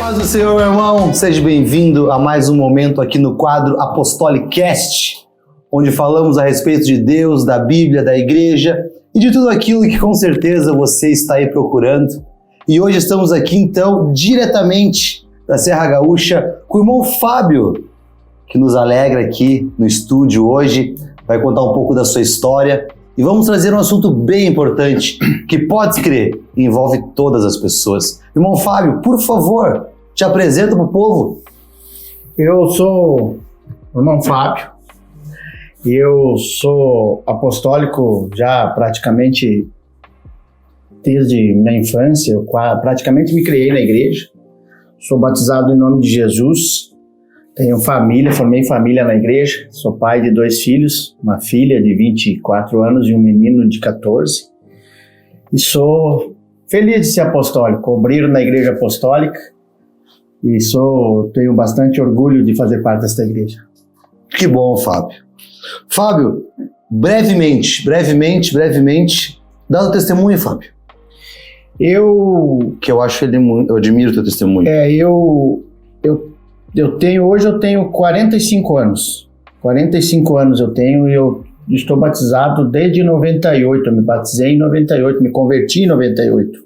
Paz do Senhor, meu irmão, seja bem-vindo a mais um momento aqui no quadro Apostolicast, onde falamos a respeito de Deus, da Bíblia, da igreja e de tudo aquilo que com certeza você está aí procurando. E hoje estamos aqui então diretamente da Serra Gaúcha com o irmão Fábio, que nos alegra aqui no estúdio hoje, vai contar um pouco da sua história e vamos trazer um assunto bem importante que, pode crer, envolve todas as pessoas. Irmão Fábio, por favor, te apresenta para o povo. Eu sou o irmão Fábio, eu sou apostólico já praticamente desde minha infância, eu praticamente me criei na igreja, sou batizado em nome de Jesus, tenho família, formei família na igreja, sou pai de 2 filhos, uma filha de 24 anos e um menino de 14, e sou feliz de ser apostólico, obreiro na igreja apostólica, e tenho bastante orgulho de fazer parte desta igreja. Que bom, Fábio. Fábio, brevemente, dá o testemunho, Fábio. Eu acho ele muito, eu admiro o teu testemunho. Hoje eu tenho 45 anos. 45 anos eu tenho e eu estou batizado desde 98. Eu me batizei em 98, me converti em 98.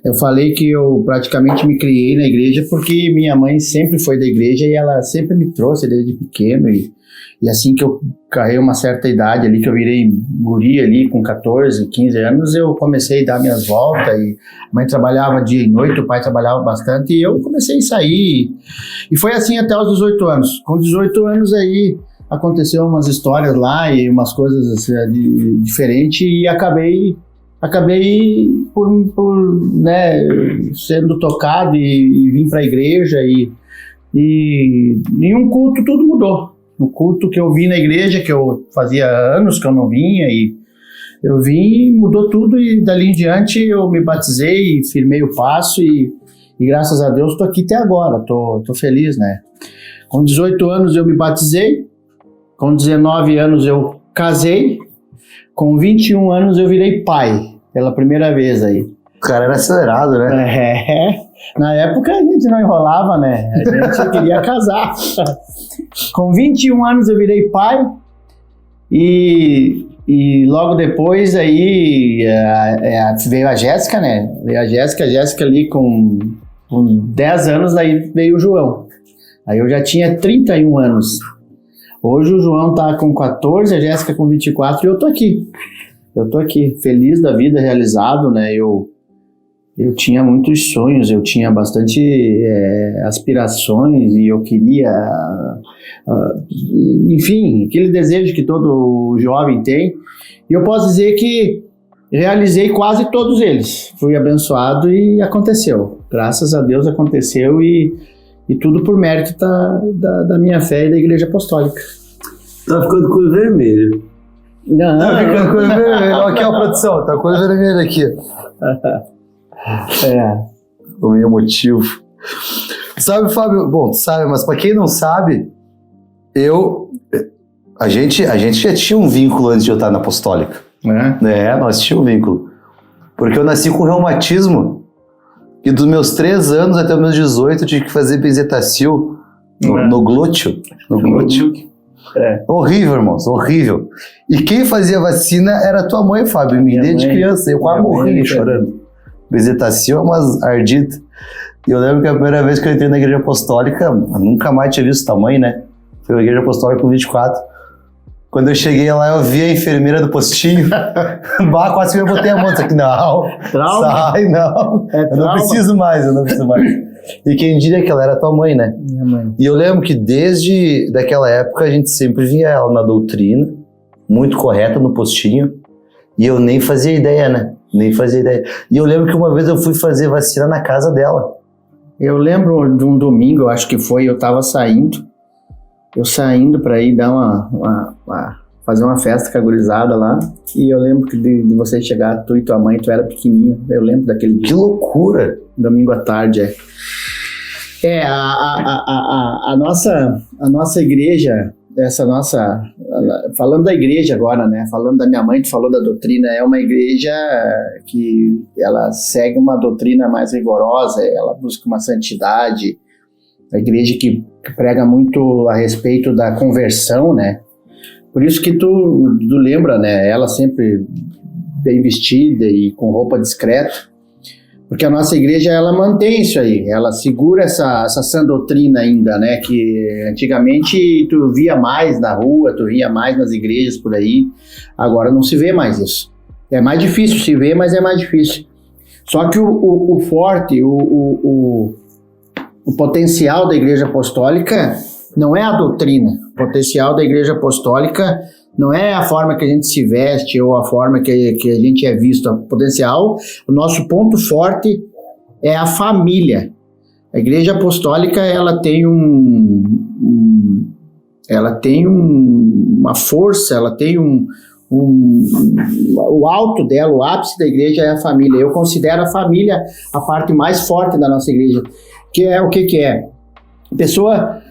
Eu falei que eu praticamente me criei na igreja porque minha mãe sempre foi da igreja e ela sempre me trouxe desde pequeno. E assim que eu carreguei uma certa idade ali, que eu virei guri ali com 14, 15 anos, eu comecei a dar minhas voltas e a mãe trabalhava dia e noite, o pai trabalhava bastante e eu comecei a sair. E foi assim até os 18 anos. Com 18 anos aí aconteceu umas histórias lá e umas coisas assim, diferentes e acabei por sendo tocado e vim para a igreja e em um culto tudo mudou. No culto que eu vim na igreja, que eu fazia anos que eu não vinha, e eu vim, mudou tudo, e dali em diante eu me batizei, firmei o passo, e graças a Deus estou aqui até agora, tô feliz, né? Com 18 anos eu me batizei, com 19 anos eu casei, com 21 anos eu virei pai, pela primeira vez aí. O cara era acelerado, né? Na época a gente não enrolava, né? A gente queria casar. Com 21 anos eu virei pai e logo depois aí veio a Jéssica, né? Veio a Jéssica ali com 10 anos, aí veio o João. Aí eu já tinha 31 anos. Hoje o João tá com 14, a Jéssica com 24 e eu tô aqui. Feliz da vida, realizado, né? Eu tinha muitos sonhos, eu tinha bastante aspirações e eu queria, enfim, aquele desejo que todo jovem tem. E eu posso dizer que realizei quase todos eles. Fui abençoado e aconteceu. Graças a Deus aconteceu e tudo por mérito da minha fé e da Igreja Apostólica. Tá ficando cor vermelho. Não. Tá ficando cor vermelho. Aqui, ó, produção, tá cor vermelha aqui. Ficou meio emotivo. Sabe, Fábio? Bom, sabe, mas pra quem não sabe, a gente já tinha um vínculo antes de eu estar na Apostólica. Nós tínhamos um vínculo. Porque eu nasci com reumatismo e dos meus 3 anos até os meus 18 eu tive que fazer benzetacil no glúteo. Horrível, irmãos, horrível. E quem fazia vacina era a tua mãe, Fábio, desde criança. Eu quase morri chorando. Benzetacil é umas ardidas. E eu lembro que a primeira vez que eu entrei na igreja apostólica, eu nunca mais tinha visto tamanho, né? Foi a igreja apostólica com 24. Quando eu cheguei lá, eu vi a enfermeira do postinho. Quase que eu botei a mão. Aqui, não. Trauma? Sai, não. Eu não preciso mais. E quem diria que ela era tua mãe, né? Minha mãe. E eu lembro que desde daquela época a gente sempre via ela na doutrina, muito correta no postinho, e eu nem fazia ideia, né? E eu lembro que uma vez eu fui fazer vacina na casa dela. Eu lembro de um domingo, eu acho que foi, eu saindo para ir dar fazer uma festa com a gurizada lá, e eu lembro que de você chegar, tu e tua mãe, tu era pequenininho, eu lembro daquele dia. Que loucura! Domingo à tarde, a nossa igreja, falando da igreja agora, né? Falando da minha mãe, tu falou da doutrina, é uma igreja que ela segue uma doutrina mais rigorosa, ela busca uma santidade, a igreja que prega muito a respeito da conversão, né? Por isso que tu lembra, né? Ela sempre bem vestida e com roupa discreta, porque a nossa igreja, ela mantém isso aí, ela segura essa sã doutrina ainda, né? Que antigamente tu via mais na rua, tu via mais nas igrejas por aí, agora não se vê mais isso. É mais difícil se ver, mas é mais difícil. Só que o forte, o potencial da igreja apostólica não é a doutrina. O potencial da igreja apostólica não é a forma que a gente se veste ou a forma que a gente é visto. O potencial, o nosso ponto forte é a família. A igreja apostólica, ela tem uma força, ela tem o alto dela, o ápice da igreja é a família. Eu considero a família a parte mais forte da nossa igreja, que é o que é? Pessoa...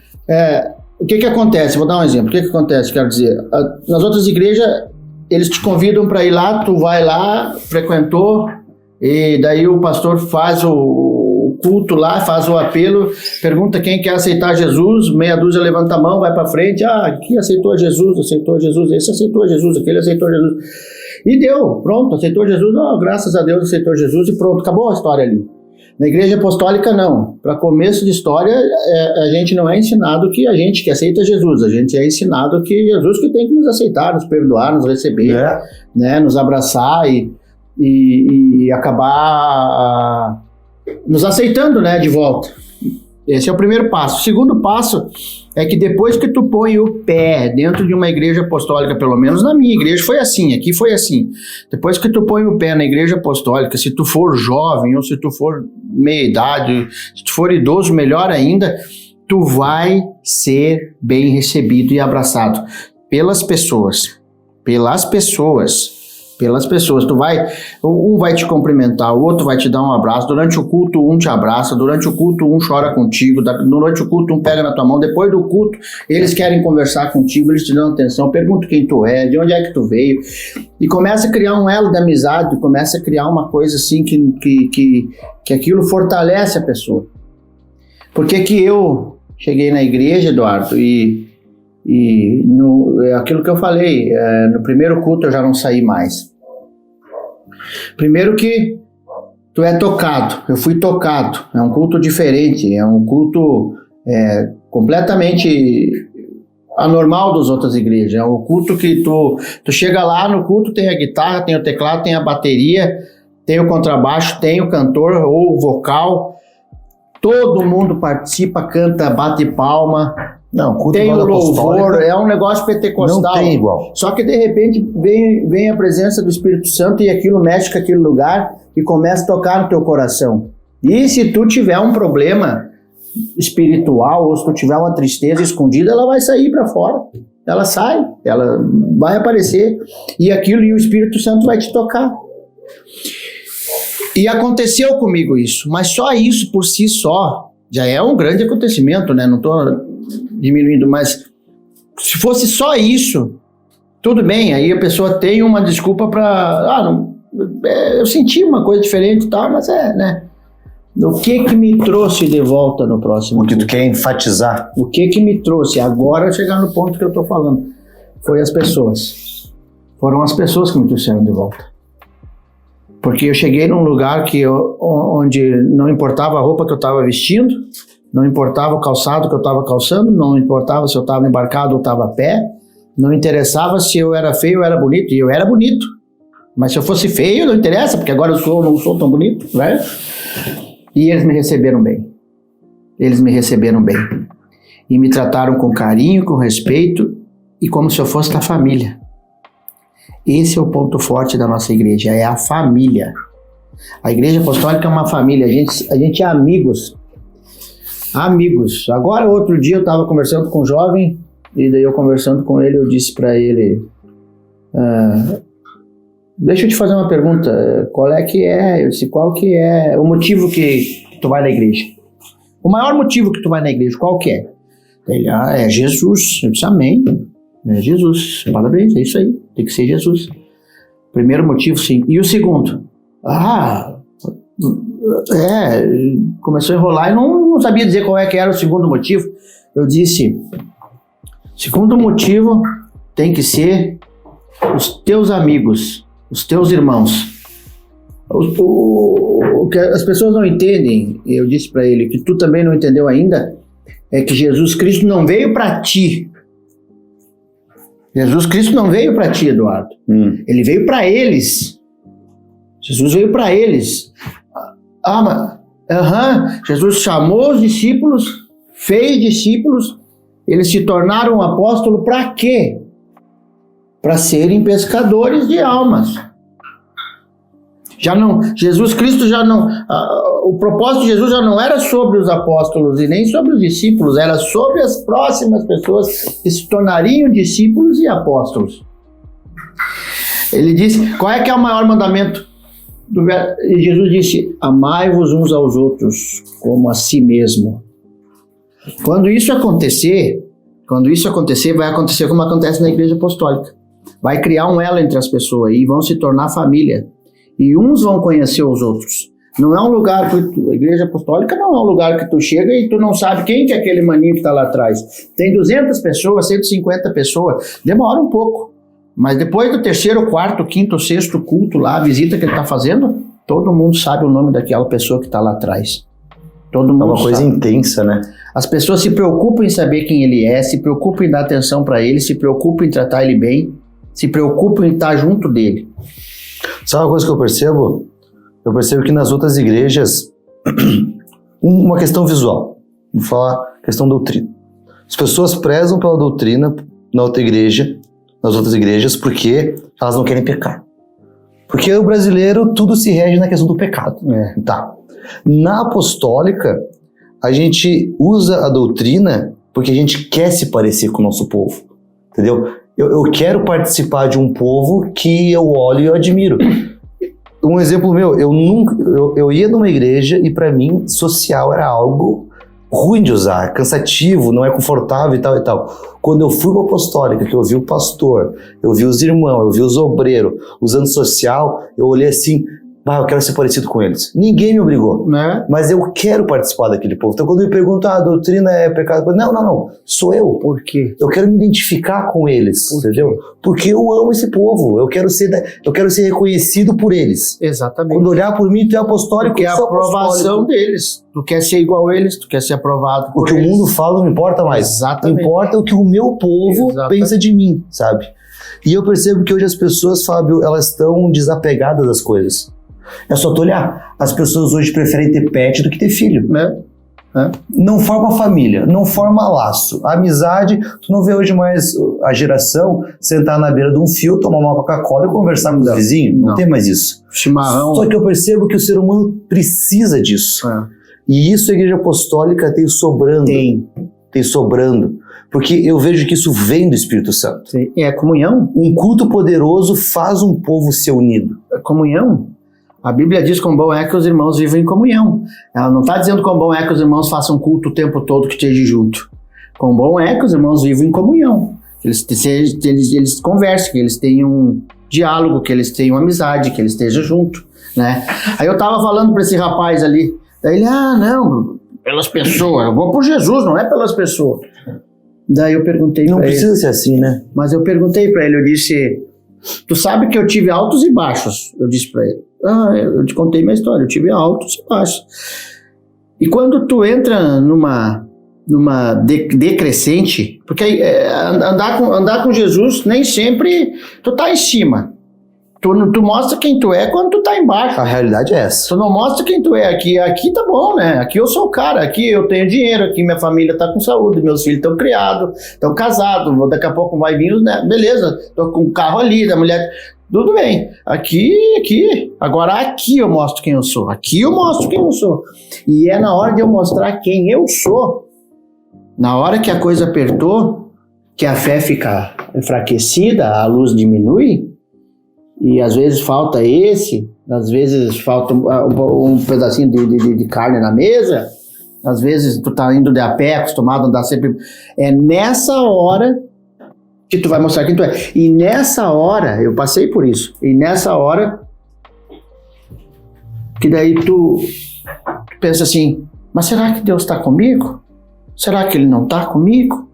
o que acontece? Vou dar um exemplo. O que acontece? Quero dizer, nas outras igrejas, eles te convidam para ir lá, tu vai lá, frequentou, e daí o pastor faz o culto lá, faz o apelo, pergunta quem quer aceitar Jesus, meia dúzia levanta a mão, vai para frente, aqui aceitou Jesus, esse aceitou Jesus, aquele aceitou Jesus. E deu, pronto, aceitou Jesus, graças a Deus aceitou Jesus e pronto, acabou a história ali. Na igreja apostólica, não. Para começo de história, a gente não é ensinado que a gente que aceita Jesus. A gente é ensinado que Jesus que tem que nos aceitar, nos perdoar, nos receber, né, nos abraçar e acabar nos aceitando, né, de volta. Esse é o primeiro passo. O segundo passo é que depois que tu põe o pé dentro de uma igreja apostólica, pelo menos na minha igreja foi assim, aqui foi assim. Depois que tu põe o pé na igreja apostólica, se tu for jovem ou se tu for meia idade, se tu for idoso, melhor ainda, tu vai ser bem recebido e abraçado pelas pessoas. Um vai te cumprimentar, o outro vai te dar um abraço, durante o culto um te abraça, durante o culto um chora contigo, durante o culto um pega na tua mão, depois do culto eles querem conversar contigo, eles te dão atenção, perguntam quem tu é, de onde é que tu veio, e começa a criar um elo de amizade, começa a criar uma coisa assim que aquilo fortalece a pessoa. Por que que eu cheguei na igreja, Eduardo, e aquilo que eu falei, no primeiro culto eu já não saí mais. Primeiro que tu é tocado, eu fui tocado, é um culto diferente, é um culto completamente anormal das outras igrejas, é um culto que tu chega lá, no culto tem a guitarra, tem o teclado, tem a bateria, tem o contrabaixo, tem o cantor ou o vocal, todo mundo participa, canta, bate palma. Não, tem o louvor, é um negócio pentecostal. Não tem igual. Só que de repente vem a presença do Espírito Santo e aquilo mexe com aquele lugar e começa a tocar no teu coração. E se tu tiver um problema espiritual ou se tu tiver uma tristeza escondida, ela vai sair para fora. Ela sai, ela vai aparecer e o Espírito Santo vai te tocar. E aconteceu comigo isso, mas só isso por si só já é um grande acontecimento, né? Não estou diminuindo, mas se fosse só isso, tudo bem, aí a pessoa tem uma desculpa para, eu senti uma coisa diferente e tal, mas né? O que me trouxe de volta no próximo? O que tu quer enfatizar? O que me trouxe agora chegar no ponto que eu estou falando? Foi as pessoas. Foram as pessoas que me trouxeram de volta. Porque eu cheguei num lugar onde não importava a roupa que eu estava vestindo, não importava o calçado que eu estava calçando, não importava se eu estava embarcado ou estava a pé, não interessava se eu era feio ou era bonito, e eu era bonito. Mas se eu fosse feio, não interessa, porque agora eu não sou tão bonito, né? E eles me receberam bem. Eles me receberam bem. E me trataram com carinho, com respeito, e como se eu fosse da família. Esse é o ponto forte da nossa igreja, é a família. A igreja apostólica é uma família, a gente é amigos. Amigos. Agora, outro dia eu estava conversando com um jovem, e daí eu conversando com ele, eu disse para ele, deixa eu te fazer uma pergunta, qual que é o motivo que tu vai na igreja? O maior motivo que tu vai na igreja, qual que é? Ele, é Jesus. Eu disse, amém. É Jesus. Parabéns, é isso aí. Tem que ser Jesus. Primeiro motivo, sim. E o segundo? Começou a enrolar e não sabia dizer qual é que era o segundo motivo. Eu disse, segundo motivo tem que ser os teus amigos, os teus irmãos. O que as pessoas não entendem, eu disse para ele, que tu também não entendeu ainda, é que Jesus Cristo não veio para ti. Jesus Cristo não veio para ti, Eduardo. Ele veio para eles. Jesus veio para eles. Jesus chamou os discípulos, fez discípulos, eles se tornaram apóstolos para quê? Para serem pescadores de almas. Jesus Cristo já não... o propósito de Jesus já não era sobre os apóstolos e nem sobre os discípulos, era sobre as próximas pessoas que se tornariam discípulos e apóstolos. Ele disse, qual é que é o maior mandamento? E Jesus disse, amai-vos uns aos outros como a si mesmo. Quando isso acontecer, vai acontecer como acontece na Igreja Apostólica. Vai criar um elo entre as pessoas e vão se tornar família. E uns vão conhecer os outros. Não é um lugar que a Igreja Apostólica não é um lugar que tu chega e tu não sabe quem que é aquele maninho que está lá atrás. Tem 200 pessoas, 150 pessoas, demora um pouco. Mas depois do terceiro, quarto, quinto, sexto culto lá, a visita que ele está fazendo, todo mundo sabe o nome daquela pessoa que está lá atrás. Todo mundo é uma coisa intensa, né? As pessoas se preocupam em saber quem ele é, se preocupam em dar atenção para ele, se preocupam em tratar ele bem, se preocupam em estar junto dele. Sabe uma coisa que eu percebo? Eu percebo que nas outras igrejas, uma questão visual, vou falar questão doutrina. As pessoas prezam pela doutrina nas outras igrejas, porque elas não querem pecar. Porque o brasileiro, tudo se rege na questão do pecado. Tá. Na apostólica, a gente usa a doutrina porque a gente quer se parecer com o nosso povo. Entendeu? Eu quero participar de um povo que eu olho e eu admiro. Um exemplo meu, eu ia numa igreja e para mim social era algo ruim de usar, cansativo, não é confortável e tal e tal. Quando eu fui para a apostólica, que eu vi o pastor, eu vi os irmãos, eu vi os obreiros usando social, eu olhei assim, eu quero ser parecido com eles. Ninguém me obrigou, né? Mas eu quero participar daquele povo. Então quando me perguntam, a doutrina é pecado, não, sou eu. Por quê? Eu quero me identificar com eles, entendeu? Porque eu amo esse povo, eu quero ser reconhecido por eles. Exatamente. Quando olhar por mim, tu é apostólico, porque é a aprovação deles. Tu quer ser igual a eles, tu quer ser aprovado por eles. O que eles. O mundo fala não importa mais. Exatamente. Importa o que o meu povo pensa de mim, sabe? E eu percebo que hoje as pessoas, Fábio, elas estão desapegadas das coisas. É só tu olhar. As pessoas hoje preferem ter pet do que ter filho. Não forma família, não forma laço. A amizade, tu não vê hoje mais a geração sentar na beira de um fio, tomar uma Coca-Cola e conversar com os vizinhos. Não tem mais isso. Chimarrão. Só que eu percebo que o ser humano precisa disso. E isso a Igreja Apostólica tem sobrando. Tem sobrando. Porque eu vejo que isso vem do Espírito Santo. Sim. É comunhão. Um culto poderoso faz um povo ser unido. Comunhão. A Bíblia diz quão bom é que os irmãos vivam em comunhão. Ela não está dizendo quão bom é que os irmãos façam culto o tempo todo que esteja junto. Quão bom é que os irmãos vivam em comunhão. Que eles conversem, que eles tenham um diálogo, que eles tenham amizade, que eles estejam juntos, né? Aí eu estava falando para esse rapaz ali, daí ele, não, pelas pessoas, eu vou por Jesus, não é pelas pessoas. Daí eu perguntei não para ele. Não precisa ser assim, né? Mas eu perguntei para ele, eu disse, tu sabe que eu tive altos e baixos, eu disse para ele. Eu te contei minha história, eu tive altos e baixos. E quando tu entra numa decrescente, porque andar com Jesus nem sempre tu tá em cima. Tu mostra quem tu é quando tu tá embaixo. A realidade é essa. Tu não mostra quem tu é aqui. Aqui tá bom, né? Aqui eu sou o cara, aqui eu tenho dinheiro, aqui minha família tá com saúde, meus filhos estão criados, estão casados, daqui a pouco vai vir os netos. Beleza, tô com o carro ali, da mulher... Tudo bem, aqui, agora aqui eu mostro quem eu sou, aqui eu mostro quem eu sou. E é na hora de eu mostrar quem eu sou, na hora que a coisa apertou, que a fé fica enfraquecida, a luz diminui, e às vezes falta às vezes falta um pedacinho de carne na mesa, às vezes tu tá indo de a pé, acostumado a andar sempre. É nessa hora que tu vai mostrar quem tu é. E nessa hora, eu passei por isso, e nessa hora, que daí tu pensa assim, mas será que Deus está comigo? Será que Ele não está comigo?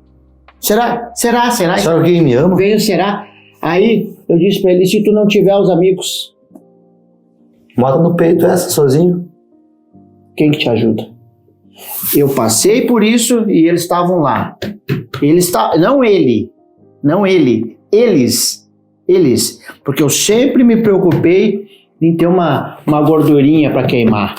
Será? Será que alguém me ama? Veio, será? Aí eu disse para ele, se tu não tiver os amigos, Mata no peito essa, sozinho. quem que te ajuda? Eu passei por isso e eles estavam lá. Não eles. Porque eu sempre me preocupei em ter uma gordurinha para queimar.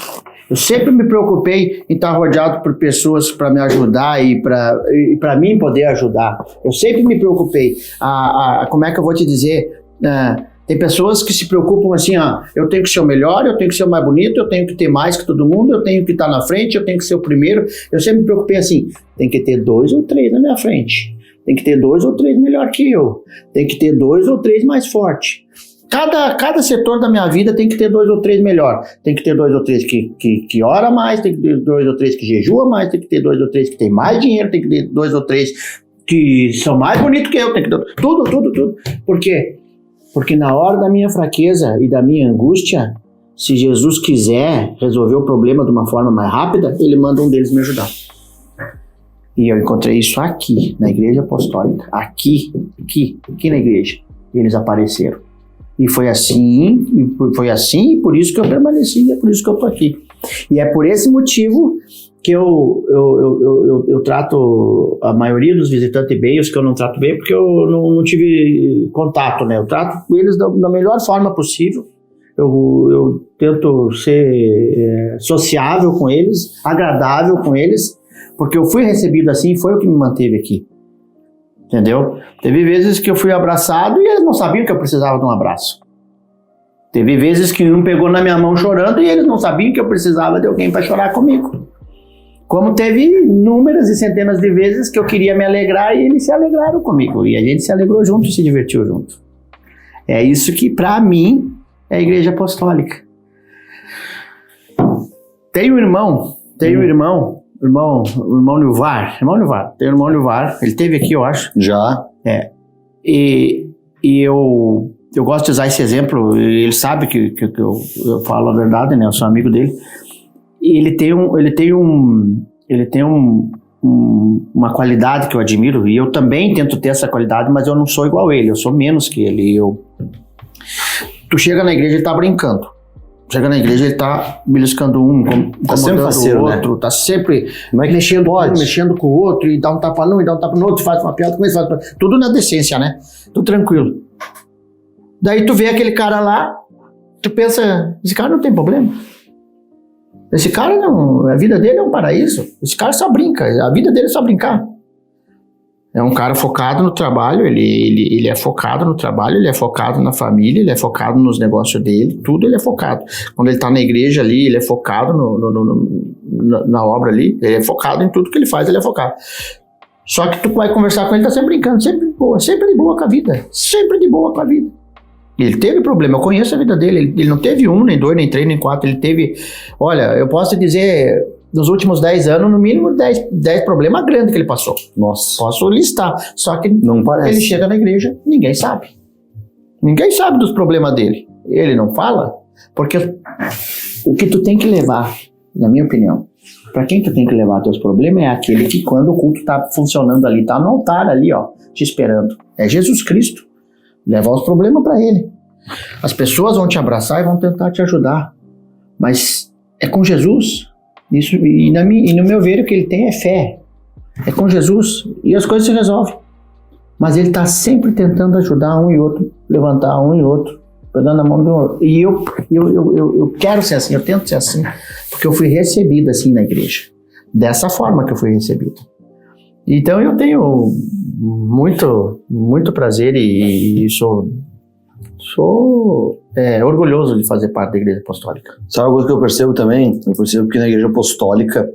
Eu sempre me preocupei em estar rodeado por pessoas para me ajudar e para mim poder ajudar. Eu sempre me preocupei. Como é que eu vou te dizer? Tem pessoas que se preocupam assim, eu tenho que ser o melhor, eu tenho que ser o mais bonito, eu tenho que ter mais que todo mundo, eu tenho que estar na frente, eu tenho que ser o primeiro. Eu sempre me preocupei assim, tem que ter 2 ou 3 na minha frente. Tem que ter 2 ou 3 melhor que eu. Tem que ter 2 ou 3 mais forte. Cada setor da minha vida tem que ter 2 ou 3 melhor. Tem que ter 2 ou 3 que ora mais, tem que ter 2 ou 3 que jejua mais, tem que ter 2 ou 3 que tem mais dinheiro, tem que ter 2 ou 3 que são mais bonitos que eu, tem que ter tudo. Por quê? Porque na hora da minha fraqueza e da minha angústia, se Jesus quiser resolver o problema de uma forma mais rápida, Ele manda um deles me ajudar. E eu encontrei isso aqui, na Igreja Apostólica. Aqui na igreja. E eles apareceram. E foi assim, e por isso que eu permaneci, é por isso que eu tô aqui. E é por esse motivo que eu trato a maioria dos visitantes bem, os que eu não trato bem, porque eu não tive contato, né? Eu trato eles da melhor forma possível. Eu tento ser sociável com eles, agradável com eles, porque eu fui recebido assim e foi o que me manteve aqui. Entendeu? Teve vezes que eu fui abraçado e eles não sabiam que eu precisava de um abraço. Teve vezes que um pegou na minha mão chorando e eles não sabiam que eu precisava de alguém para chorar comigo. Como teve inúmeras e centenas de vezes que eu queria me alegrar e eles se alegraram comigo. E a gente se alegrou junto e se divertiu junto. É isso que, para mim, é a Igreja Apostólica. Tem um irmão Nilvar. Tem o irmão Nilvar. Ele esteve aqui, eu acho. Já. E eu gosto de usar esse exemplo. Ele sabe que eu falo a verdade, né? Eu sou amigo dele. E ele tem uma qualidade que eu admiro. E eu também tento ter essa qualidade, mas eu não sou igual a ele. Eu sou menos que ele. Tu chega na igreja, ele tá brincando. Chega na igreja, ele tá beliscando incomodando o outro, né? Tá sempre mexendo com o outro, e dá um tapa num, e dá um tapa no outro, faz uma piada com esse, tudo na decência, né? Tudo tranquilo. Daí tu vê aquele cara lá, tu pensa, esse cara não tem problema. Esse cara não, a vida dele é um paraíso. Esse cara só brinca, a vida dele é só brincar. É um cara focado no trabalho, ele é focado no trabalho, ele é focado na família, ele é focado nos negócios dele, tudo ele é focado. Quando ele tá na igreja ali, ele é focado na obra ali, ele é focado em tudo que ele faz, ele é focado. Só que tu vai conversar com ele, tá sempre brincando, sempre de boa com a vida, sempre de boa com a vida. Ele teve problema, eu conheço a vida dele, ele não teve 1, nem 2, nem 3, nem 4, ele teve, olha, eu posso te dizer, nos últimos 10 anos, no mínimo 10 problemas grandes que ele passou. Nossa. Posso listar, só que não parece. Ele chega na igreja, ninguém sabe. Ninguém sabe dos problemas dele. Ele não fala, porque o que tu tem que levar, na minha opinião, para quem tu tem que levar teus problemas é aquele que quando o culto tá funcionando ali, tá no altar ali, ó, te esperando. É Jesus Cristo. Levar os problemas para ele. As pessoas vão te abraçar e vão tentar te ajudar. Mas é com Jesus. Isso, e no meu ver, o que ele tem é fé. É com Jesus. E as coisas se resolvem. Mas ele está sempre tentando ajudar um e outro. Levantar um e outro. Pegando a mão do outro. E eu quero ser assim. Eu tento ser assim. Porque eu fui recebido assim na igreja. Dessa forma que eu fui recebido. Então eu tenho muito prazer e sou orgulhoso de fazer parte da Igreja Apostólica. Sabe uma coisa que eu percebo também? Eu percebo que na Igreja Apostólica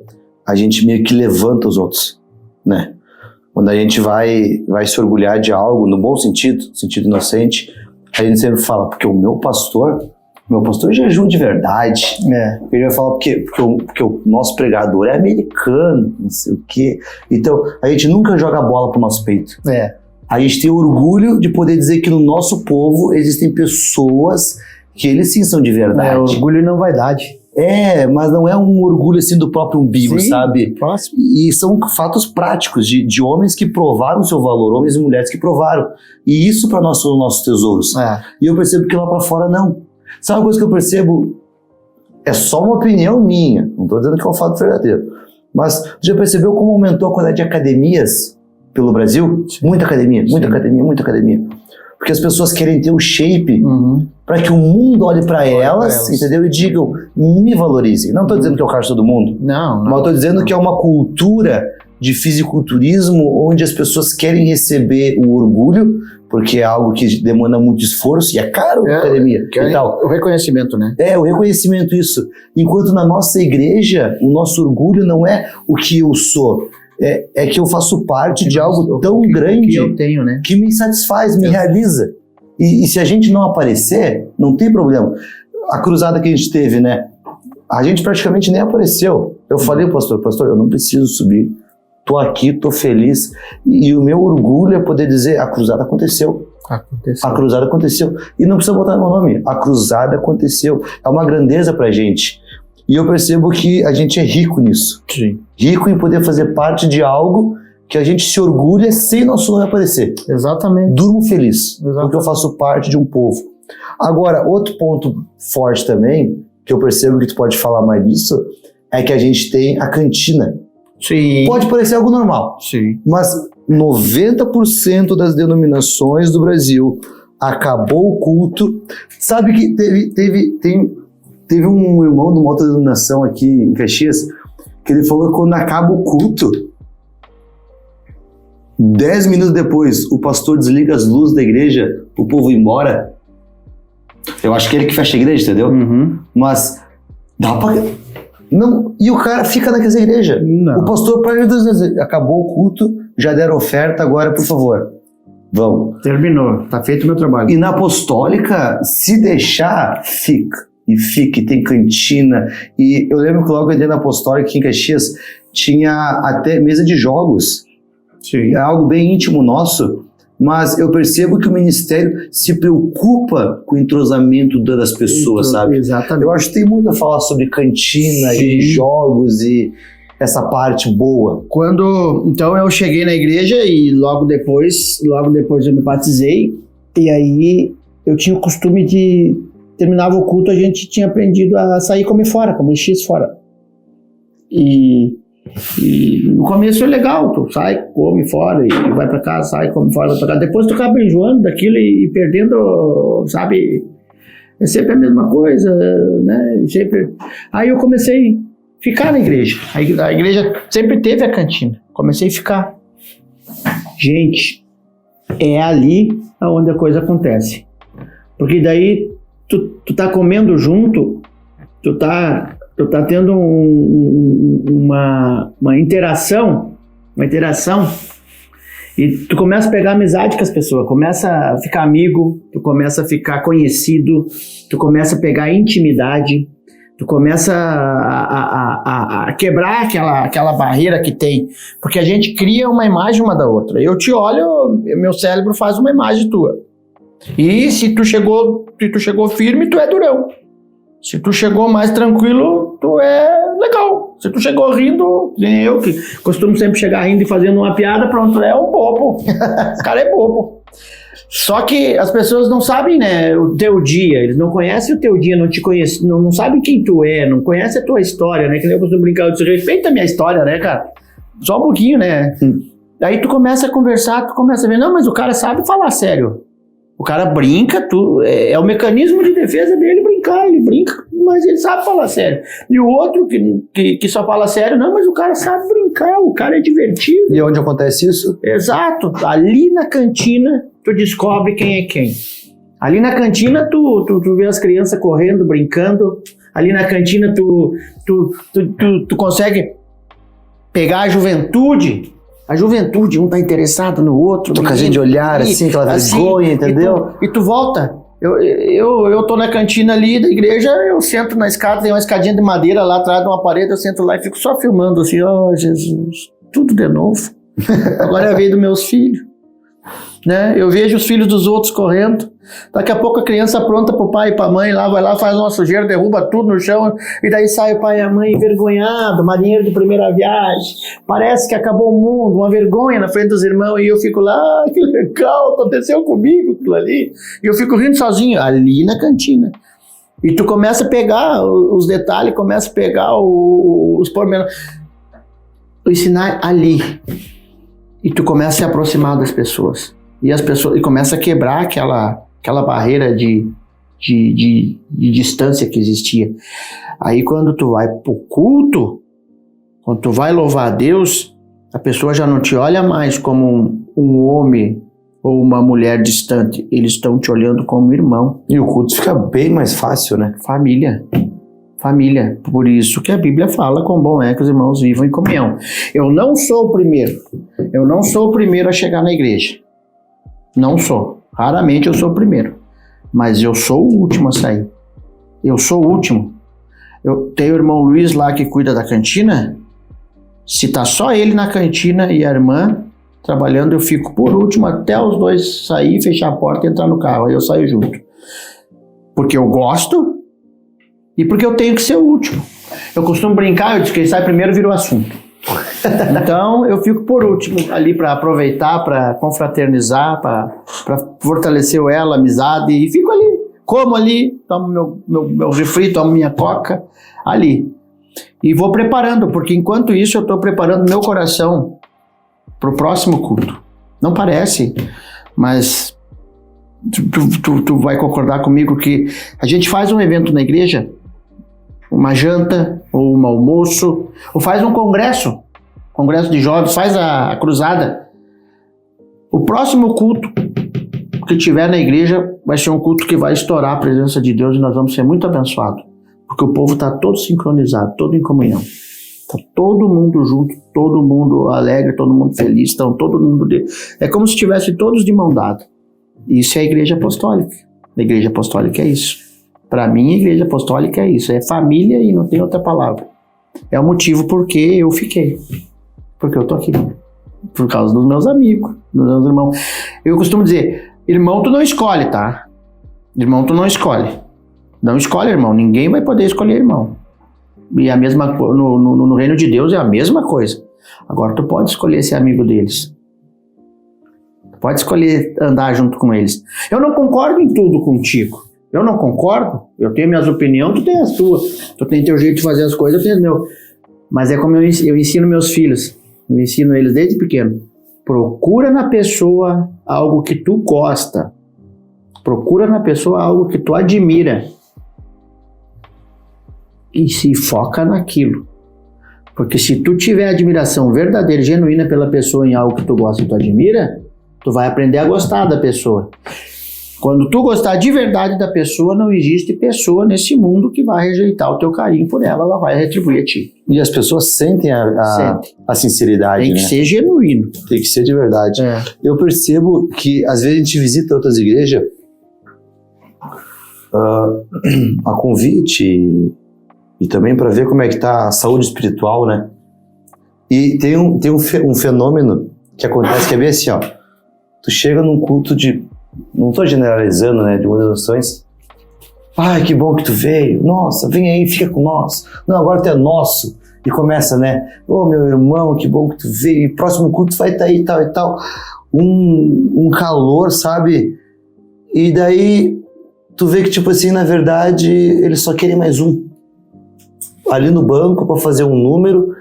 a gente meio que levanta os outros, né? Quando a gente vai se orgulhar de algo, no bom sentido inocente, a gente sempre fala, porque o meu pastor jejum de verdade. Ele vai falar porque o nosso pregador é americano, não sei o quê. Então, a gente nunca joga a bola pro nosso peito. A gente tem orgulho de poder dizer que no nosso povo existem pessoas que eles sim são de verdade. É orgulho e não vaidade. Mas não é um orgulho assim do próprio umbigo, Sim, sabe? próximo. E são fatos práticos de homens que provaram o seu valor, homens e mulheres que provaram. E isso para nós são os nossos tesouros. E eu percebo que lá para fora não. Sabe uma coisa que eu percebo? É só uma opinião minha, não estou dizendo que é um fato verdadeiro. Mas já percebeu como aumentou a quantidade de academias pelo Brasil? Sim. Muita academia, muita Sim. academia, muita academia. Porque as pessoas querem ter o shape para que o mundo olhe para elas, entendeu? E digam, me valorizem. Não estou dizendo que é o caso de todo mundo. Não. Mas estou dizendo que é uma cultura de fisiculturismo onde as pessoas querem receber o orgulho, porque é algo que demanda muito esforço e é caro a academia e tal. O reconhecimento, né? O reconhecimento, isso. Enquanto na nossa igreja, o nosso orgulho não é o que eu sou, é que eu faço parte de algo tão grande que eu tenho, né? que me satisfaz, me realiza. E se a gente não aparecer, não tem problema. A cruzada que a gente teve, né? A gente praticamente nem apareceu. Eu falei ao pastor, eu não preciso subir. Tô aqui, tô feliz. E o meu orgulho é poder dizer, a cruzada aconteceu. A cruzada aconteceu. E não precisa botar meu nome. A cruzada aconteceu. É uma grandeza pra gente. E eu percebo que a gente é rico nisso. Sim. Rico em poder fazer parte de algo que a gente se orgulha sem nosso nome aparecer. Exatamente. Durmo feliz, porque eu faço parte de um povo. Agora, outro ponto forte também, que eu percebo que tu pode falar mais disso, é que a gente tem a cantina. Sim. Pode parecer algo normal, Sim. mas 90% das denominações do Brasil acabou o culto. Sabe que teve um irmão de uma outra denominação aqui em Caxias, que ele falou que quando acaba o culto, 10 minutos depois, o pastor desliga as luzes da igreja, o povo ir embora. Eu acho que é ele que fecha a igreja, entendeu? Mas dá pra... Não, e o cara fica naquela igreja. Não. O pastor, acabou o culto, já deram oferta, agora, por favor, vamos. Terminou, tá feito o meu trabalho. E na apostólica, se deixar, fica. E tem cantina. E eu lembro que logo eu entrei na apostólica aqui em Caxias, tinha até mesa de jogos. Sim. É algo bem íntimo nosso, mas eu percebo que o ministério se preocupa com o entrosamento das pessoas, sabe? Exatamente. Eu acho que tem muito a falar sobre cantina e jogos e essa parte boa. Então eu cheguei na igreja e logo depois eu me batizei, e aí eu tinha o costume de, terminava o culto, a gente tinha aprendido a sair e comer fora, comer X fora. E no começo é legal, tu sai, come fora e vai pra casa, sai, come fora, vai pra casa. Depois tu acaba enjoando daquilo e perdendo, sabe? É sempre a mesma coisa, né? Sempre. Aí eu comecei a ficar na igreja. A igreja sempre teve a cantina. Comecei a ficar. Gente, é ali onde a coisa acontece. Porque daí tu tá comendo junto, tu tá tendo uma interação, e tu começa a pegar amizade com as pessoas, começa a ficar amigo, tu começa a ficar conhecido, tu começa a pegar intimidade, tu começa a quebrar aquela barreira que tem, porque a gente cria uma imagem uma da outra. Eu te olho, meu cérebro faz uma imagem tua. E se tu chegou firme, tu é durão. Se tu chegou mais tranquilo, tu é legal. Se tu chegou rindo, nem eu que costumo sempre chegar rindo e fazendo uma piada, pronto, é um bobo. O cara é bobo. Só que as pessoas não sabem, né, o teu dia, eles não conhecem o teu dia, não te conhecem, não sabem quem tu é, não conhecem a tua história, né, que nem eu costumo brincar, eu disse, respeita a minha história, né, cara, só um pouquinho, né. Aí tu começa a conversar, tu começa a ver, não, mas o cara sabe falar sério. O cara brinca, é o mecanismo de defesa dele brincar, ele brinca, mas ele sabe falar sério. E o outro que só fala sério, não, mas o cara sabe brincar, o cara é divertido. E onde acontece isso? Exato, ali na cantina tu descobre quem é quem. Ali na cantina tu vê as crianças correndo, brincando, ali na cantina tu consegue pegar a juventude, um tá interessado no outro. Trocadinho de olhar, assim, aquela vergonha, entendeu? E tu volta. Eu tô na cantina ali da igreja, eu sento na escada, tem uma escadinha de madeira lá atrás de uma parede, eu sento lá e fico só filmando assim, Jesus, tudo de novo. Agora é a vez dos meus filhos. né? Eu vejo os filhos dos outros correndo. Daqui a pouco a criança pronta pro pai e pra mãe lá, vai lá, faz uma sujeira, derruba tudo no chão, e daí sai o pai e a mãe envergonhado, marinheiro de primeira viagem, parece que acabou o mundo, uma vergonha na frente dos irmãos, e eu fico lá, que legal, aconteceu comigo aquilo ali, e eu fico rindo sozinho, ali na cantina. E tu começa a pegar os detalhes, começa a pegar os pormenores, ensinar ali, e tu começa a se aproximar das pessoas, e começa a quebrar aquela barreira de distância que existia. Aí quando tu vai pro culto, quando tu vai louvar a Deus, a pessoa já não te olha mais como um homem ou uma mulher distante, eles estão te olhando como irmão. E o culto fica bem mais fácil, né? Família. Por isso que a Bíblia fala quão bom é que os irmãos vivam em comunhão. Eu não sou o primeiro a chegar na igreja. Não sou. Raramente eu sou o primeiro. Mas eu sou o último a sair. Eu sou o último. Eu tenho o irmão Luiz lá que cuida da cantina. Se tá só ele na cantina e a irmã trabalhando, eu fico por último até os dois sair, fechar a porta e entrar no carro. Aí eu saio junto. Porque eu gosto e porque eu tenho que ser o último. Eu costumo brincar, eu disse que quem sai primeiro vira o assunto. Então eu fico por último ali para aproveitar, para confraternizar, para fortalecer o elo, a amizade, e fico ali, como ali, tomo meu refri, tomo minha coca ali e vou preparando, porque enquanto isso eu estou preparando meu coração para o próximo culto. Não parece, mas tu vai concordar comigo que a gente faz um evento na igreja, uma janta, ou um almoço, ou faz um congresso de jovens, faz a cruzada. O próximo culto que tiver na igreja vai ser um culto que vai estourar a presença de Deus e nós vamos ser muito abençoados, porque o povo está todo sincronizado, todo em comunhão. Está todo mundo junto, todo mundo alegre, todo mundo feliz, estão todo mundo... É como se estivesse todos de mão dada. Isso é a igreja apostólica. A igreja apostólica é isso. Para mim, a igreja apostólica é isso, é família e não tem outra palavra. É o motivo porque eu fiquei, porque eu tô aqui, por causa dos meus amigos, dos meus irmãos. Eu costumo dizer, irmão tu não escolhe, tá? Irmão tu não escolhe. Não escolhe irmão, ninguém vai poder escolher irmão. E a mesma no reino de Deus é a mesma coisa. Agora tu pode escolher ser amigo deles. Tu pode escolher andar junto com eles. Eu não concordo em tudo contigo. Eu não concordo, eu tenho minhas opiniões, tu tem as tuas. Tu tem teu jeito de fazer as coisas, eu tenho as meus. Mas é como eu ensino meus filhos. Eu ensino eles desde pequeno. Procura na pessoa algo que tu gosta. Procura na pessoa algo que tu admira. E se foca naquilo. Porque se tu tiver admiração verdadeira, genuína pela pessoa em algo que tu gosta e tu admira, tu vai aprender a gostar da pessoa. Quando tu gostar de verdade da pessoa, não existe pessoa nesse mundo que vai rejeitar o teu carinho por ela, ela vai retribuir a ti. E as pessoas sentem a sinceridade, tem que ser genuíno. Tem que ser de verdade. É. Eu percebo que às vezes a gente visita outras igrejas a convite e também para ver como é que tá a saúde espiritual, né? E tem um fenômeno que acontece que é bem assim, ó. Tu chega num culto de... Não estou generalizando, né, de muitas nações. Ai, que bom que tu veio. Nossa, vem aí, fica com nós. Não, agora tu é nosso. E começa, né? Ô, meu irmão, que bom que tu veio. Próximo culto vai estar aí, tal e tal. Um calor, sabe? E daí, tu vê que, tipo assim, na verdade, eles só querem mais um. Ali no banco para fazer um número.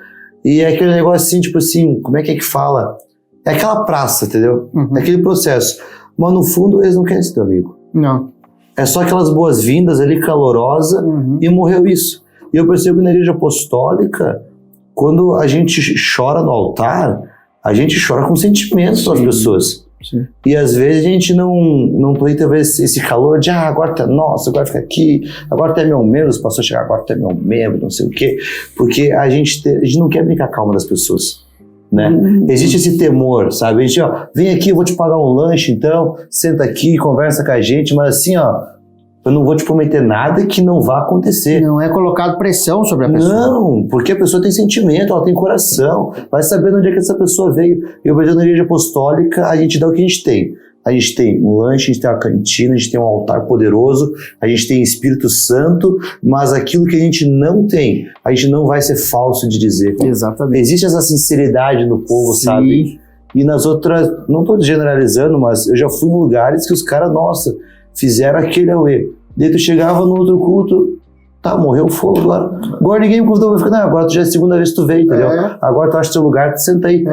E é aquele negócio assim, tipo assim, como é que fala? É aquela praça, entendeu? Uhum. É aquele processo. Mas no fundo eles não querem ser teu amigo. Não. É só aquelas boas-vindas ali, calorosa, e morreu isso. E eu percebo que na igreja apostólica, quando a gente chora no altar, a gente chora com sentimentos das pessoas. Sim. E às vezes a gente não tem talvez esse calor de agora tu é nosso, agora fica aqui, agora tu é meu membro, os pastores chegam, agora tu é meu membro, não sei o quê. Porque a gente não quer brincar com a calma das pessoas. Né? Existe esse temor, sabe? A gente, ó, vem aqui, eu vou te pagar um lanche, então, senta aqui, conversa com a gente, mas assim, ó, Eu não vou te prometer nada que não vá acontecer. Não é colocado pressão sobre a pessoa. Não, porque a pessoa tem sentimento, ela tem coração, vai saber onde é que essa pessoa veio. Eu vejo na igreja apostólica, a gente dá o que a gente tem. A gente tem um lanche, a gente tem uma cantina, a gente tem um altar poderoso, a gente tem Espírito Santo, mas aquilo que a gente não tem, a gente não vai ser falso de dizer. Exatamente. Existe essa sinceridade no povo, Sim. sabe? E nas outras, não estou generalizando, mas eu já fui em lugares que os caras, nossa, fizeram aquele auê. Daí tu chegava no outro culto, tá, morreu o fogo lá. Agora ninguém me convidou, eu falei, não, agora tu já é a segunda vez que tu veio, entendeu? Agora tu acha teu lugar, tu senta aí.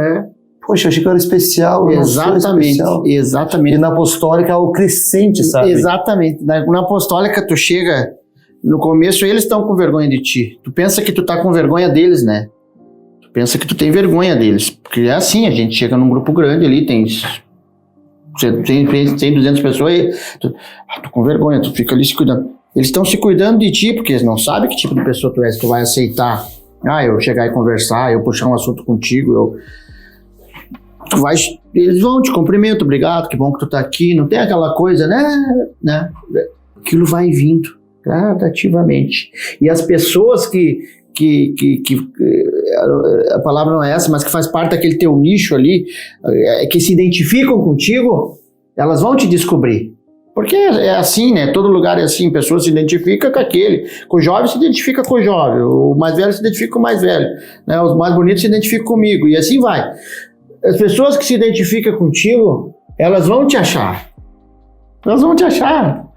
Poxa, eu achei que eu era especial. Exatamente, exatamente. E na apostólica é o crescente, sabe? Exatamente. Na apostólica tu chega, no começo eles estão com vergonha de ti. Tu pensa que tu tá com vergonha deles, né? Tu pensa que tu tem vergonha deles. Porque é assim, a gente chega num grupo grande ali, tem 200 pessoas e tu com vergonha, tu fica ali se cuidando. Eles estão se cuidando de ti, porque eles não sabem que tipo de pessoa tu és, tu vai aceitar. Eu chegar e conversar, eu puxar um assunto contigo, eles vão te cumprimentam, obrigado, que bom que tu tá aqui, não tem aquela coisa, né? Aquilo vai vindo gradativamente. E as pessoas que a palavra não é essa, mas que faz parte daquele teu nicho ali, que se identificam contigo, elas vão te descobrir. Porque é assim, né? Todo lugar é assim, pessoas se identificam com aquele. Com o jovem se identifica com o jovem, o mais velho se identifica com o mais velho, né? Os mais bonitos se identificam comigo, e assim vai. As pessoas que se identificam contigo, elas vão te achar. Elas vão te achar.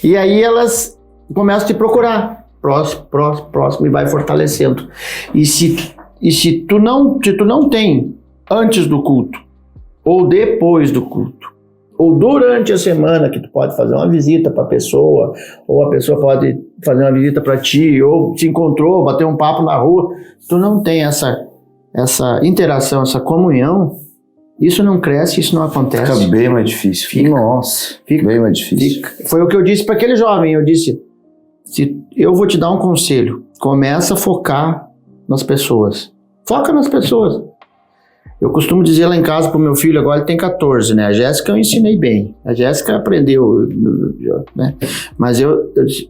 E aí elas começam a te procurar. Próximo, e vai fortalecendo. E se tu não tem antes do culto, ou depois do culto, ou durante a semana que tu pode fazer uma visita para a pessoa, ou a pessoa pode fazer uma visita para ti, ou se encontrou, bater um papo na rua, tu não tem essa interação, essa comunhão, isso não cresce, isso não acontece. Fica bem mais difícil. Fica bem mais difícil. Foi o que eu disse para aquele jovem, eu disse, eu vou te dar um conselho, começa a focar nas pessoas. Foca nas pessoas. Eu costumo dizer lá em casa pro meu filho, agora ele tem 14, né? A Jéssica eu ensinei bem. A Jéssica aprendeu, né? Mas eu disse,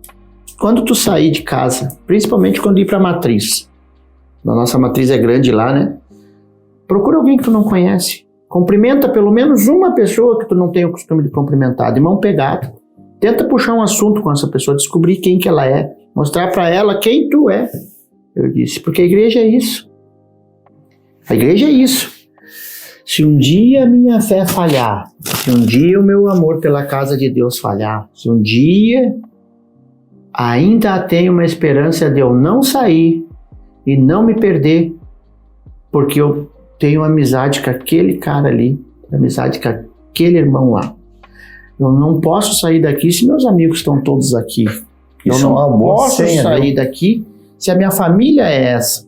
quando tu sair de casa, principalmente quando ir pra matriz, a nossa matriz é grande lá, né? Procura alguém que tu não conhece. Cumprimenta pelo menos uma pessoa que tu não tem o costume de cumprimentar, de mão pegada. Tenta puxar um assunto com essa pessoa, descobrir quem que ela é, mostrar pra ela quem tu é. Eu disse, porque a igreja é isso. A igreja é isso. Se um dia a minha fé falhar, se um dia o meu amor pela casa de Deus falhar, se um dia ainda tenho uma esperança de eu não sair e não me perder, porque eu tenho amizade com aquele cara ali, amizade com aquele irmão lá. Eu não posso sair daqui se meus amigos estão todos aqui. Eu não posso sair daqui se a minha família é essa.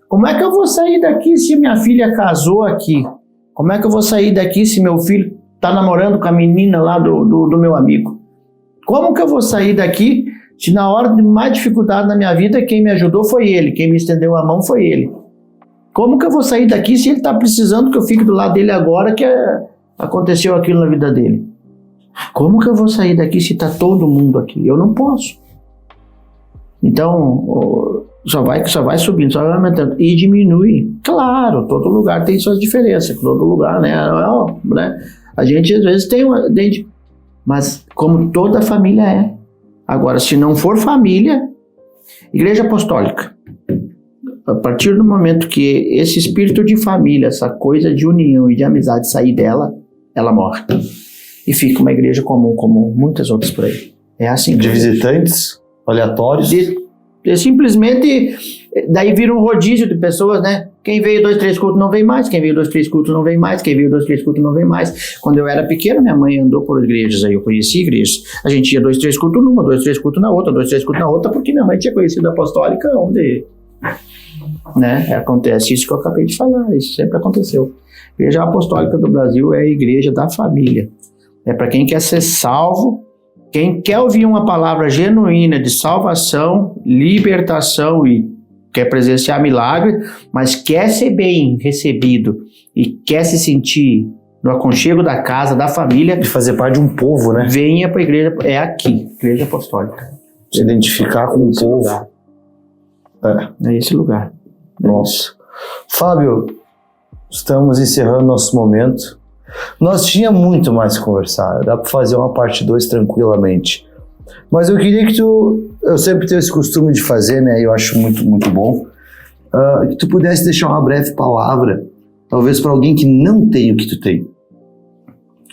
Como é que eu vou sair daqui se minha filha casou aqui? Como é que eu vou sair daqui se meu filho está namorando com a menina lá do meu amigo? Como que eu vou sair daqui se na hora de mais dificuldade na minha vida quem me ajudou foi ele, quem me estendeu a mão foi ele? Como que eu vou sair daqui se ele está precisando que eu fique do lado dele agora que aconteceu aquilo na vida dele? Como que eu vou sair daqui se está todo mundo aqui? Eu não posso. Então, só vai subindo, só vai aumentando. E diminui. Claro, todo lugar tem suas diferenças. Todo lugar, né? A gente às vezes tem uma... Mas como toda família é. Agora, se não for família, igreja apostólica, a partir do momento que esse espírito de família, essa coisa de união e de amizade sair dela, ela morre. E fica uma igreja comum, como muitas outras por aí. É assim. De visitantes aleatórios? Simplesmente, daí vira um rodízio de pessoas, né? Quem veio 2, 3 cultos não vem mais, quem veio 2, 3 cultos não vem mais, quem veio 2, 3 cultos não vem mais. Quando eu era pequeno, minha mãe andou por igrejas, aí eu conheci igrejas. A gente ia 2, 3 cultos numa, 2, 3 cultos na outra, 2, 3 cultos na outra, porque minha mãe tinha conhecido a apostólica onde, né? Acontece isso que eu acabei de falar, isso sempre aconteceu. A igreja apostólica do Brasil é a igreja da família. É para quem quer ser salvo, quem quer ouvir uma palavra genuína de salvação, libertação e quer presenciar milagre, mas quer ser bem recebido e quer se sentir no aconchego da casa, da família. De fazer parte de um povo, né? Venha para a igreja, é aqui, Igreja Apostólica. Se identificar com o povo. É esse lugar. Nossa. Fábio, estamos encerrando nosso momento. Nós tínhamos muito mais que conversar. Dá para fazer uma parte 2 tranquilamente. Mas eu queria que tu... Eu sempre tenho esse costume de fazer, né? Eu acho muito, muito bom. Que tu pudesse deixar uma breve palavra, talvez para alguém que não tem o que tu tem.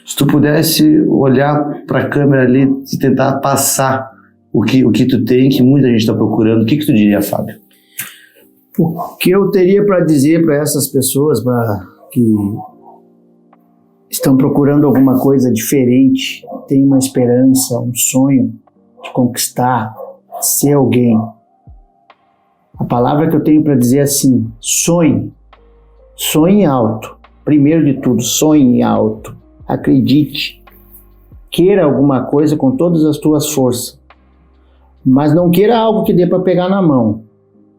Se tu pudesse olhar para a câmera ali e tentar passar o que tu tem, que muita gente está procurando, o que tu diria, Fábio? O que eu teria para dizer para essas pessoas que estão procurando alguma coisa diferente, tem uma esperança, um sonho de conquistar, ser alguém. A palavra que eu tenho para dizer é assim: sonhe. Sonhe alto. Primeiro de tudo, sonhe alto. Acredite. Queira alguma coisa com todas as tuas forças. Mas não queira algo que dê para pegar na mão.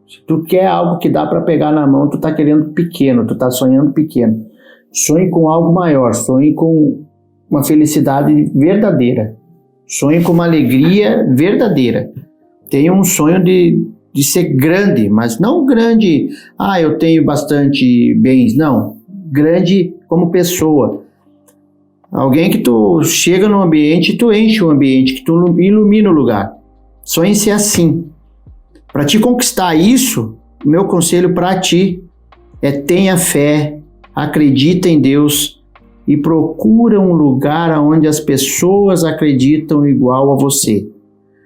Se tu quer algo que dá para pegar na mão, tu tá querendo pequeno, tu tá sonhando pequeno. Sonhe com algo maior, sonhe com uma felicidade verdadeira. Sonhe com uma alegria verdadeira. Tenha um sonho de ser grande, mas não grande, eu tenho bastante bens, não. Grande como pessoa. Alguém que tu chega no ambiente e tu enche o ambiente, que tu ilumina o lugar. Sonhe ser assim. Para te conquistar isso, o meu conselho para ti é: tenha fé, acredita em Deus e procura um lugar onde as pessoas acreditam igual a você.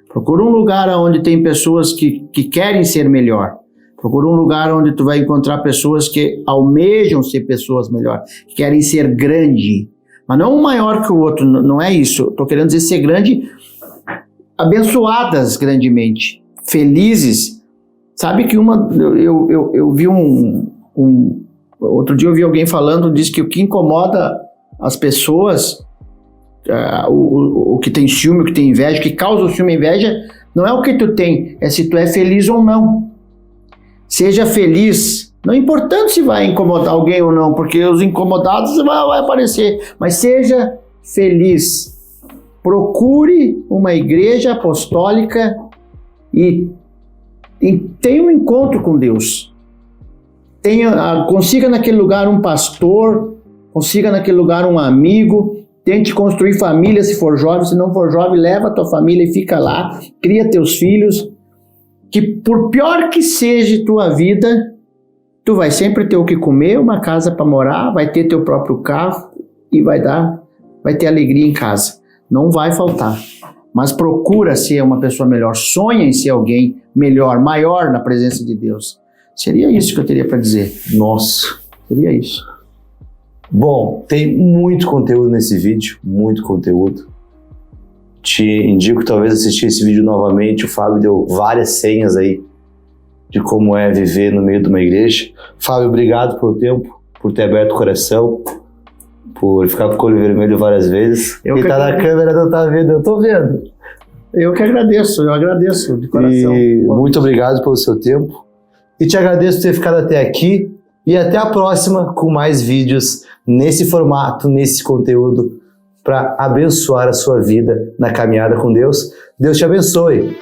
Procura um lugar onde tem pessoas que querem ser melhor. Procura um lugar onde tu vai encontrar pessoas que almejam ser pessoas melhores, que querem ser grande. Mas não um maior que o outro, não é isso. Estou querendo dizer ser grande, abençoadas grandemente, felizes. Sabe que eu vi outro dia eu vi alguém falando, disse que o que incomoda as pessoas, o que tem ciúme, o que tem inveja, o que causa o ciúme e inveja, não é o que tu tem, é se tu é feliz ou não. Seja feliz, não importando se vai incomodar alguém ou não, porque os incomodados vai aparecer, mas seja feliz. Procure uma igreja apostólica e tenha um encontro com Deus. Consiga naquele lugar um pastor, consiga naquele lugar um amigo, tente construir família se for jovem, se não for jovem, leva a tua família e fica lá, cria teus filhos, que por pior que seja tua vida, tu vai sempre ter o que comer, uma casa para morar, vai ter teu próprio carro e vai ter alegria em casa. Não vai faltar. Mas procura ser uma pessoa melhor, sonha em ser alguém melhor, maior na presença de Deus. Seria isso que eu teria para dizer. Nossa. Seria isso. Bom, tem muito conteúdo nesse vídeo, muito conteúdo. Te indico talvez assistir esse vídeo novamente. O Fábio deu várias senhas aí de como é viver no meio de uma igreja. Fábio, obrigado pelo tempo, por ter aberto o coração, por ficar com o olho vermelho várias vezes. Quem tá na câmera não tá vendo, eu tô vendo. Eu agradeço de coração. E muito obrigado pelo seu tempo. E te agradeço por ter ficado até aqui. E até a próxima com mais vídeos nesse formato, nesse conteúdo, para abençoar a sua vida na caminhada com Deus. Deus te abençoe.